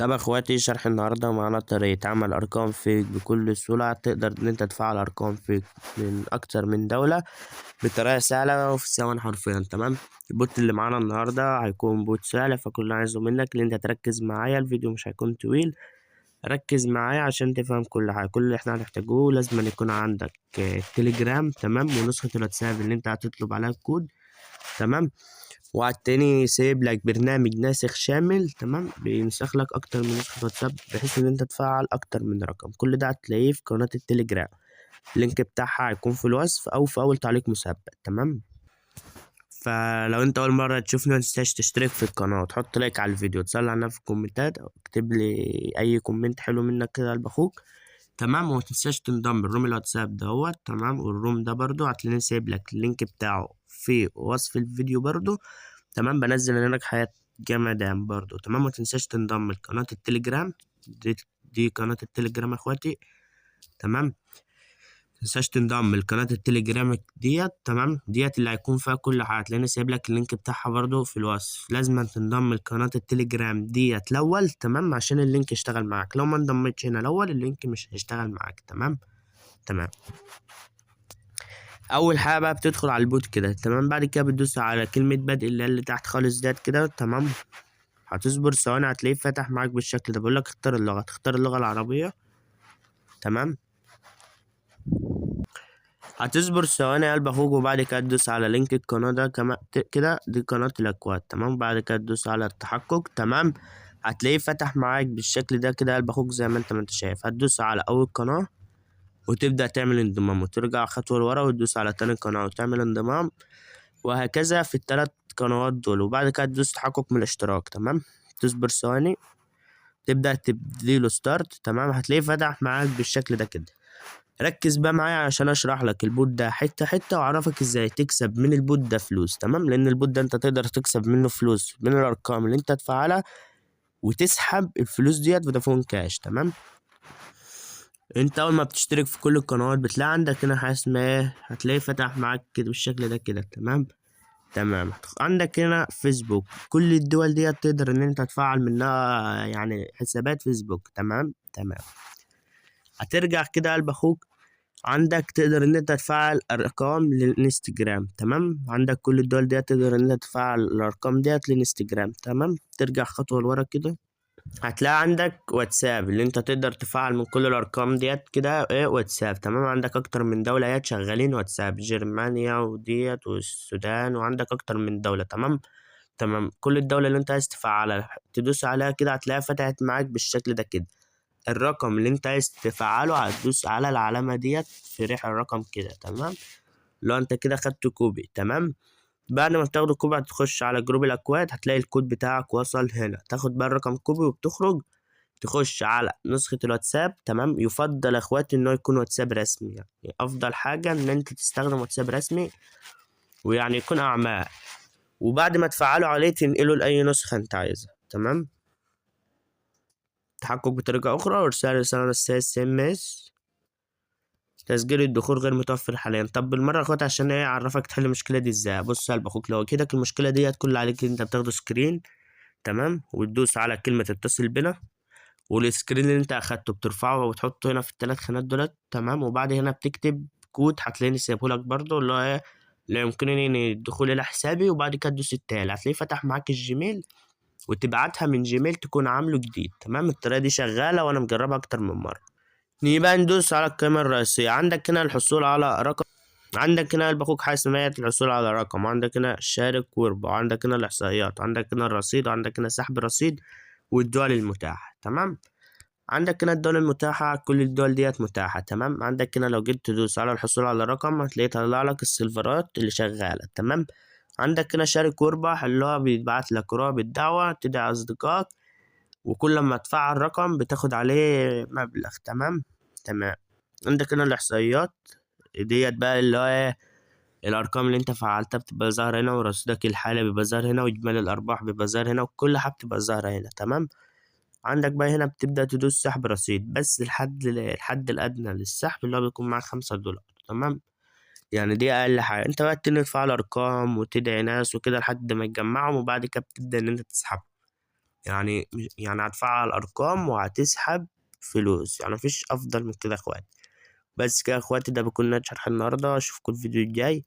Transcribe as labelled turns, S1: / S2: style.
S1: طب اخواتي، شرح النهارده معانا طريقة عمل ارقام فيك بكل سهولة. تقدر ان انت تفعل ارقام فيك من اكتر من دولة بطريقة سهلة وفي ثواني حرفيا. تمام. البوت اللي معانا النهارده هيكون بوت سهل، فكل اللي عايزه منك ان انت تركز معايا. الفيديو مش هيكون طويل، ركز معايا عشان تفهم كل حاجة. كل اللي احنا هنحتاجوه لازم أن يكون عندك تليجرام، تمام، ونسخة الواتساب اللي انت هتطلب عليها الكود، تمام. وعلى التاني سايب لك برنامج ناسخ شامل، تمام، بينسخ لك اكتر من نسخة واتساب بحيث ان انت تفعل اكتر من رقم. كل ده هتلاقيه في قناة التليجرام، اللينك بتاعها هيكون في الوصف او في اول تعليق مثبت، تمام. فلو انت اول مرة تشوفني متنساش تشترك في القناة وتحط لايك على الفيديو وتسأل عنها في الكومنتات، او اكتب لي اي كومنت حلو منك كده قلب اخوك، تمام. وما تنساش تنضم الروم الواتساب دهوت، تمام. والروم ده برضو هتلاقيني سايب لك اللينك بتاعه في وصف الفيديو برضو، تمام. بنزل هناك حياة جمدان برضو، تمام. ما تنساش تنضم لقناة التليجرام. دي قناة التليجرام اخواتي، تمام. متنساش تنضم لقناة التليجرام ديت، تمام. ديت اللي هيكون فيها كل حاجة، هتلاقيني سايب لك اللينك بتاعها برضو في الوصف. لازم تنضم لقناة التليجرام ديت الأول، تمام، عشان اللينك يشتغل معاك. لو ما انضمتش هنا الأول اللينك مش هيشتغل معاك، تمام. تمام. اول حاجه بقى بتدخل على البوت كده، تمام. بعد كده بتدوس على كلمه بدء اللي تحت خالص ديت كده، تمام. هتصبر ثواني هتلاقيه فتح معاك بالشكل ده. بيقول لك اختار اللغه، تختار اللغه العربيه، تمام. هتصبر ثواني يا قلب اخوك، وبعد كده تدوس على لينك القناه ده كمان كده. دي قناه الاكواد، تمام. بعد كده تدوس على التحقق، تمام. هتلاقيه فتح معاك بالشكل ده كده يا قلب اخوك، زي ما انت شايف. هتدوس على اول قناه وتبدا تعمل انضمام، وترجع خطوه لورا وتدوس على تاني قناه وتعمل انضمام، وهكذا في الثلاث قنوات دول. وبعد كده تدوس تحقق من الاشتراك، تمام. تصبر ثواني تبدأ تديله ستارت، تمام. هتلاقيه فتح معاك بالشكل ده كده. ركز بقى معايا عشان اشرح لك البوت ده حتة حتة، واعرفك ازاي تكسب من البوت ده فلوس، تمام. لان البوت ده انت تقدر تكسب منه فلوس من الارقام اللي انت تفعلها، وتسحب الفلوس ديت فودافون كاش، تمام. انت اول ما بتشترك في كل القنوات بتلاقي عندك هنا حاجه اسمها ايه، هتلاقيه فتح معاك كده بالشكل ده كده، تمام. تمام. عندك هنا فيسبوك، كل الدول دي تقدر ان انت تفعل منها يعني حسابات فيسبوك، تمام. تمام. هترجع كده قلب اخوك، عندك تقدر ان انت تفعل ارقام للانستجرام، تمام. عندك كل الدول دي تقدر ان انت تفعل الارقام ديت للانستجرام، تمام. ترجع خطوة لورا كده، هتلاقي عندك واتساب اللي انت تقدر تفعل من كل الارقام ديت كده ايه واتساب، تمام. عندك اكتر من دولة اهيت شغالين واتساب، جرمانيا وديت والسودان، وعندك اكتر من دولة، تمام. تمام. كل الدولة اللي انت عايز تفعلها تدوس عليها كده، هتلاقيها فتحت معاك بالشكل ده كده. الرقم اللي انت عايز تفعله هتدوس على العلامة ديت في ريح الرقم كده، تمام. لو انت كده خدت كوبي، تمام. بعد ما بتاخد الكوبي هتخش على جروب الاكواد، هتلاقي الكود بتاعك وصل هنا. تاخد بقى الرقم كوبي وبتخرج تخش على نسخة الواتساب، تمام. يفضل يا اخواتي انه يكون واتساب رسمي، يعني افضل حاجة ان انت تستخدم واتساب رسمي، ويعني يكون اعمال. وبعد ما تفعلوا عليه تنقله لاي نسخة انت عايزها، تمام. تحقق بطريقة اخرى، وارسال رسالة SMS. تسجيل الدخول غير متوفر حاليا. طب بالمرة يا اخواتي عشان ايه اعرفك تحل المشكلة دي ازاي. بص يا قلب اخوك، لو كده المشكلة ديت كل اللي عليك انت بتاخده سكرين، تمام، وتدوس على كلمة اتصل بنا، والسكرين اللي انت اخدته بترفعه وتحطه هنا في الثلاث خانات دولت، تمام. وبعد هنا بتكتب كود هتلاقيني سايبهولك برضو، اللي هو ايه، لا يمكنني الدخول الى حسابي. وبعد كده تدوس التالي هتلاقيه فتح معاك الجيميل، وتبعتها من جيميل تكون عامله جديد، تمام. الطريقة دي شغالة وانا مجربها اكتر من مرة. نيجي بقى ندوس على القائمة الرئيسية. عندك هنا الحصول على رقم، عندك هنا الباقوك حاجة اسمها الحصول على رقم، وعندك هنا شارك واربع، وعندك هنا الإحصائيات، وعندك هنا الرصيد، وعندك هنا سحب الرصيد، والدول المتاحة، تمام. عندك هنا الدول المتاحة، كل الدول ديت متاحة، تمام. عندك هنا لو جيت تدوس على الحصول على رقم هتلاقيه يطلع لك السيرفرات اللي شغالة، تمام. عندك هنا شارك واربح، اللي هو بيبعت لك رابط دعوة تدعي أصدقائك، وكل ما تفعل رقم بتاخد عليه مبلغ، تمام. تمام. عندك هنا الإحصائيات ديت بقى، اللي هو إيه، الأرقام اللي أنت فعلتها بتبقى ظاهرة هنا، ورصيدك الحالي بيبقى ظاهر هنا، وإجمالي الأرباح بيبقى ظاهر هنا، وكل حاجة بتبقى ظاهرة هنا، تمام. عندك بقى هنا بتبدأ تدوس سحب رصيد، بس الحد الأدنى للسحب اللي هو بيكون معاك $5، تمام. يعني دي أقل حاجة. أنت بقى تفعل أرقام وتدعي ناس وكده لحد ما تجمعهم، وبعد كده بتبدأ إن أنت تسحب. يعني هتفعل ارقام وهتسحب فلوس، يعني مفيش افضل من كده يا اخواتي. بس كده يا اخواتي، ده بيكون شرح النهارده، اشوفكم الفيديو الجاي.